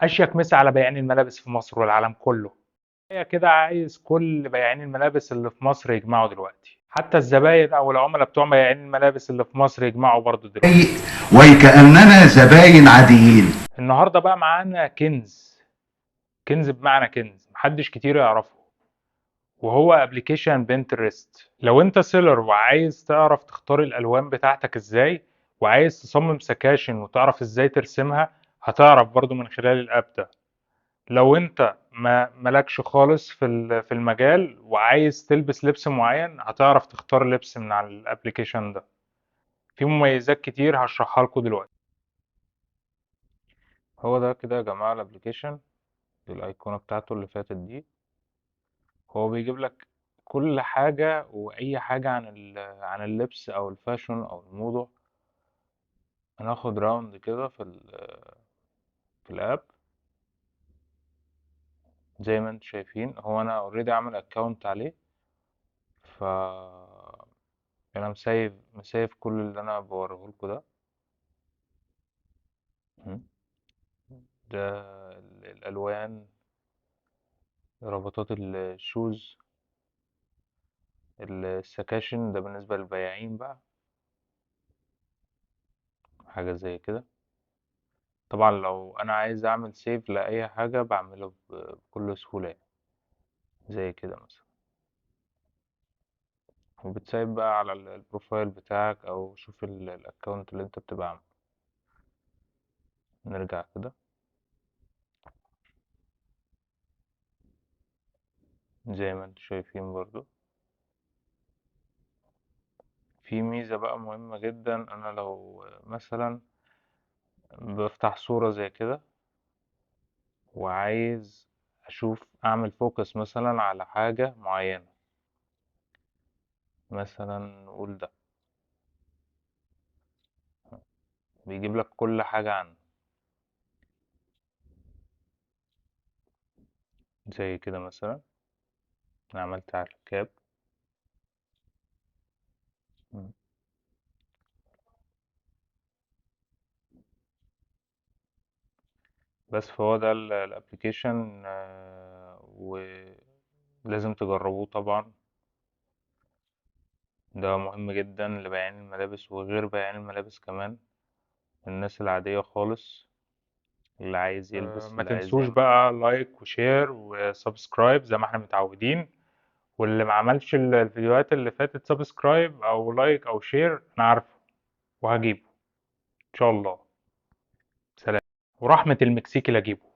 أشيك مسا على بياعين الملابس في مصر والعالم كله. هي كده عايز كل بياعين الملابس اللي في مصر يجمعوا دلوقتي، حتى الزباين أو العملاء بتوع بياعين الملابس اللي في مصر يجمعوا برضو دلوقتي. وكأننا زباين عاديين. النهاردة بقى معانا كنز، كنز بمعنى كنز محدش كتير يعرفه، وهو ابلكيشن بنترست. لو انت سيلر وعايز تعرف تختار الالوان بتاعتك ازاي، وعايز تصمم سكاشن وتعرف ازاي ترسمها، هتعرف برضو من خلال الاب ده. لو انت ما مالكش خالص في المجال وعايز تلبس لبس معين، هتعرف تختار لبس من على الابلكيشن ده. في مميزات كتير هشرحها لكم دلوقتي. هو ده كده يا جماعة الابلكيشن، الايقونة بتاعته اللي فاتت دي. هو بيجيب لك كل حاجة وأي حاجة عن اللبس أو الفاشن أو الموضة. هناخد راوند كده في الآب. زي ما انتم شايفين، هو أنا اوريدي عامل أكونت عليه، ف أنا مسيف كل اللي أنا بوريهولكوا ده. م. ده الألوان، ربطات الشوز، السكاشن ده بالنسبة للبياعين بقى، حاجة زي كده. طبعا لو أنا عايز أعمل سيف لأي حاجة بعمله بكل سهولة يعني. زي كده مثلا، وبتسيب بقى على البروفايل بتاعك او شوف الاكونت اللي انت بتبقى عامله. نرجع كده. زي ما انتم شايفين برضو في ميزة بقى مهمة جدا. انا لو مثلا بفتح صورة زي كده وعايز اشوف اعمل فوكس مثلا على حاجة معينة، مثلا نقول ده، بيجيب لك كل حاجة عنه. زي كده مثلا انا عملت على الكاب. بس فهو ده الابليكيشن، ولازم تجربوه طبعا. ده مهم جدا لبياعين الملابس وغير بياعين الملابس كمان، الناس العادية خالص اللي عايز يلبس ما اللي عايز تنسوش يعمل. بقى لايك وشير وسبسكرايب زي ما احنا متعودين. واللي ما عملش الفيديوهات اللي فاتت سبسكرايب او لايك او شير انا عارفه وهجيبه ان شاء الله. سلام. ورحمة المكسيكي لا اجيبه.